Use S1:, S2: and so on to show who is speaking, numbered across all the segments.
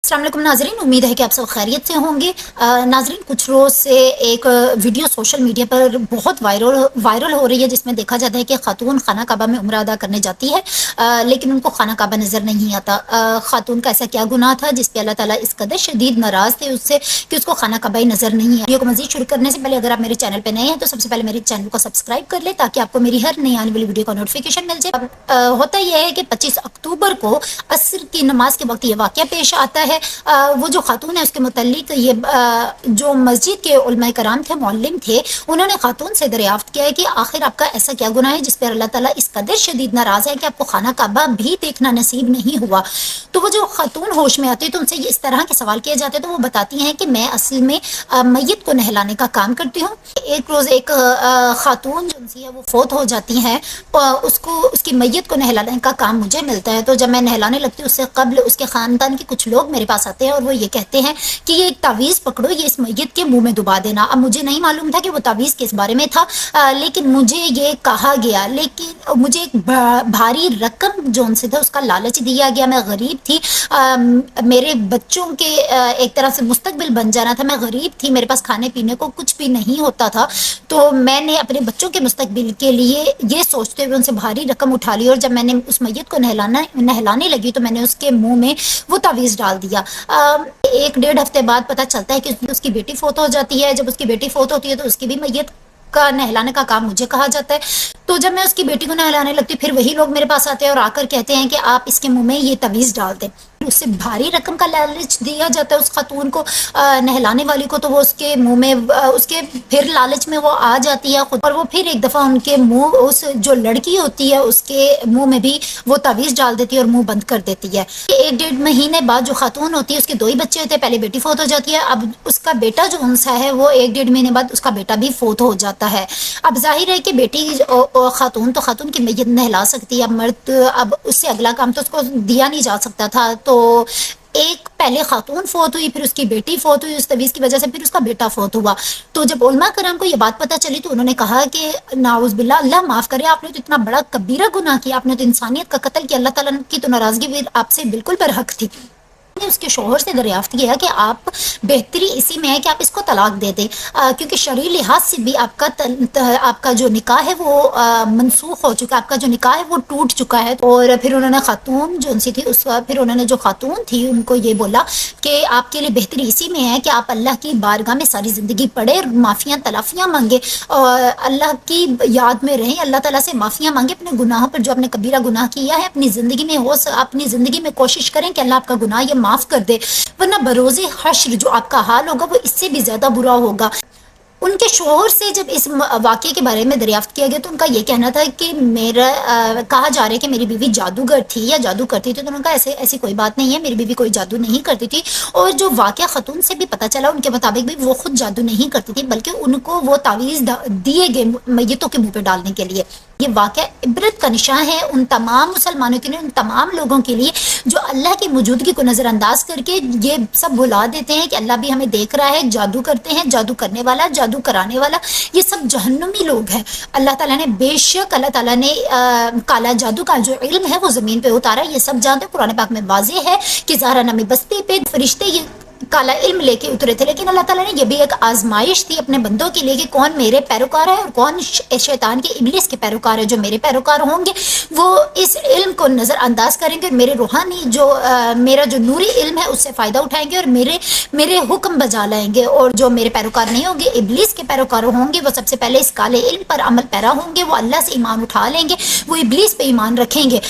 S1: अस्सलाम वालेकुम नाज़रीन, उम्मीद है कि आप सब खैरियत से होंगे। नाज़रीन, कुछ रोज़ से एक वीडियो सोशल मीडिया पर बहुत वायरल हो रही है, जिसमें देखा जाता है कि खातून खाना काबा में उम्रा अदा करने जाती है, लेकिन उनको खाना काबा नज़र नहीं आता। खातून का ऐसा क्या गुनाह था जिस पे अल्लाह ताला इस कदर शदीद नाराज़ थे उससे कि उसको खाना काबा ही नज़र नहीं आया। वीडियो को मज़ीद शुरू करने से पहले अगर आप मेरे चैनल पर नए हैं तो सबसे पहले मेरे चैनल को सब्सक्राइब कर ले, ताकि आपको मेरी हर नई आने वाली वीडियो का नोटिफिकेशन मिल जाए। होता यह है कि 25 अक्टूबर को असर की नमाज के वक्त ये वाक़या पेश आता है। वो जो खातून है उसके मुतल्लिक ये जो मस्जिद के उलमा कराम थे, मौल्लिम थे, उन्होंने खातून से दरियाफ्त किया है कि आखिर आपका ऐसा क्या गुनाह है जिस पर अल्लाह ताला इस कदर शदीद नाराज़ है कि आपको खाना काबा भी देखना नसीब नहीं हुआ। तो वो जो खातून होश में आती है तो उनसे इस तरह के सवाल किए जाते हैं, तो वो बताती हैं कि मैं असल में मैयत को नहलाने का काम करती हूँ। एक रोज़ एक खातून जो है वो फोत हो जाती है, उसको उसकी मैयत को नहलाने का काम मुझे मिलता है। तो जब मैं नहलाने लगती हूँ उससे कब्ल उसके ख़ानदान के कुछ लोग मेरे पास आते हैं और वो ये कहते हैं कि ये एक तावीज़ पकड़ो, ये इस मैयत के मुंह में डुबा देना। अब मुझे नहीं मालूम था कि वो तावीज़ किस बारे में था, लेकिन मुझे ये कहा गया, लेकिन मुझे एक भारी रकम जो उनसे था उसका लालच दिया गया। मैं गरीब थी, मेरे बच्चों के एक तरह से मुस्तकबिल बन जाना था। मैं गरीब थी, मेरे पास खाने पीने को कुछ भी नहीं होता था, तो मैंने अपने बच्चों के मुस्तकबिल के लिए ये सोचते हुए उनसे भारी रकम उठा ली, और जब मैंने उस मैयत को नहलाने लगी तो मैंने उसके मुंह में वो तावीज़ डाल दिया। एक डेढ़ हफ्ते बाद पता चलता है कि उसकी बेटी फोत हो जाती है। जब उसकी बेटी फोत होती है तो उसकी भी मैयत का नहलाने का काम मुझे कहा जाता है। तो जब मैं उसकी बेटी को नहलाने लगती फिर वही लोग मेरे पास आते हैं और आकर कहते हैं कि आप इसके मुंह में ये तावीज़ डाल दें। उससे भारी रकम का लालच दिया जाता है उस खातून को, नहलाने वाली को, तो वो उसके मुंह में उसके फिर लालच में वो आ जाती है खुद, और वो फिर एक दफ़ा उनके मुंह, उस जो लड़की होती है उसके मुंह में भी वो तावीज़ डाल देती है और मुंह बंद कर देती है। एक डेढ़ महीने बाद जो खातून होती है उसके दो ही बच्चे होते हैं, पहले बेटी फोत हो जाती है, अब उसका बेटा जो उनसा है वो एक डेढ़ महीने बाद उसका बेटा भी फोत हो जाता है। अब जाहिर है कि बेटी खातून तो खातून की मैयत नहला सकती है, अब मर्द, अब उससे अगला काम तो उसको दिया नहीं जा सकता था। तो एक पहले खातून फोत हुई, फिर उसकी बेटी फोत हुई उस तवीज़ की वजह से, फिर उसका बेटा फोत हुआ। तो जब उलमा कराम को ये बात पता चली तो उन्होंने कहा कि नाउज़ बिल्लाह, अल्लाह माफ़ करे, आपने तो इतना बड़ा कबीरा गुनाह किया, आपने तो इंसानियत का कत्ल किया, अल्लाह ताला की तो नाराज़गी भी आपसे बिल्कुल बरहक थी। उसके शोहर से दरियाफ्त किया कि आप बेहतरी इसी में है कि आप इसको तलाक दे दें, क्योंकि शरई लिहाज से भी आपका जो निकाह है वो मनसूख हो चुका है, आपका जो निकाह है वो टूट चुका है। और फिर उन्होंने खातून जो उनसी थी फिर उन्होंने जो खातून थी उनको ये बोला कि आपके लिए बेहतरी इसी में है कि आप अल्लाह की बारगाह में सारी ज़िंदगी पढ़े, माफ़ियाँ तलाफ़ियाँ मांगे और अल्लाह की याद में रहें, अल्लाह ताला से माफ़ियाँ मांगे अपने गुनाहों पर, जो आपने कबीरा गुनाह किया है अपनी ज़िंदगी में अपनी ज़िंदगी में कोशिश करें कि अल्लाह आपका गुनाह ये माफ़ कर दे, वरना बरोज़े हश्र जो आपका हाल होगा वो इससे भी ज़्यादा बुरा होगा। उनके शोहर से जब इस वाक़े के बारे में दरियाफ्त किया गया तो उनका ये कहना था कि मेरा कहा जा रहा है कि मेरी बीवी जादूगर थी या जादू करती थी। तो उनका ऐसी कोई बात नहीं है, मेरी बीवी कोई जादू नहीं करती थी, और जो वाक़या खातून से भी पता चला उनके मुताबिक भी वो खुद जादू नहीं करती थी, बल्कि उनको वो तावीज़ दिए गए मैयतों के मुँह पर डालने के लिए। ये वाक़या इबरत का निशान है उन तमाम मुसलमानों के लिए, उन तमाम लोगों के लिए जो अल्लाह की मौजूदगी को नज़रअंदाज करके ये सब भुला देते हैं कि अल्लाह भी हमें देख रहा है, जादू करते हैं, जादू करने वाला, जादू कराने वाला, ये सब जहन्नुमी लोग हैं। अल्लाह ताला ने बेशक काला जादू का जो इल्म है वो ज़मीन पे उतारा, ये सब जानते हैं। कुरान पाक में वाज़ेह है कि ज़हरा नमी बस्ती पे फरिश्ते ये काला इल्म लेके उतरे थे, लेकिन अल्लाह ताला ने यह भी एक आजमाइश थी अपने बंदों के लिए कि कौन मेरे पैरोकार है और कौन शैतान के इब्लिस के पैरोकार है। जो मेरे पैरोकार होंगे वो इस इल्म को नज़रअंदाज करेंगे और मेरे रूहानी मेरा जो नूरी इल्म है उससे फ़ायदा उठाएंगे और मेरे हुक्म बजा लाएंगे, और जो मेरे पैरोकार नहीं होंगे, इब्लिस के पैरोकार होंगे, वो सबसे पहले इस काले इल्म पर अमल पैरा होंगे, वो अल्लाह से ईमान उठा लेंगे, वो इब्लिस पे ईमान रखेंगे।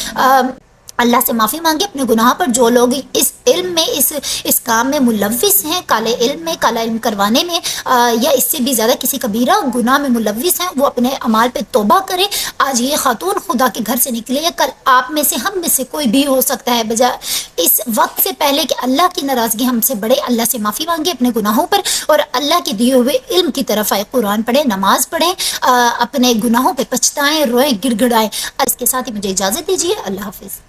S1: अल्लाह से माफ़ी मांगे अपने गुनाह पर। जो लोग इस इल्म में इस काम में मुलव्विस हैं, काले इल्म में, काला इल्म करवाने में या इससे भी ज़्यादा किसी कबीरा गुनाह में मुलव्विस हैं, वो अपने अमाल पे तौबा करें। आज ये खातून खुदा के घर से निकली है, कल आप में से, हम में से कोई भी हो सकता है। बजाय इस वक्त से पहले कि अल्लाह की नाराज़गी हमसे बढ़े, अल्लाह से माफ़ी मांगे अपने गुनाहों पर और अल्लाह के दिए हुए इल्म की तरफ आए, कुरान पढ़ें, नमाज पढ़ें, अपने गुनाहों पर पछताएँ, रोएं, गिड़गिड़ाएँ। इसके साथ ही मुझे इजाज़त दीजिए। अल्लाह हाफिज़।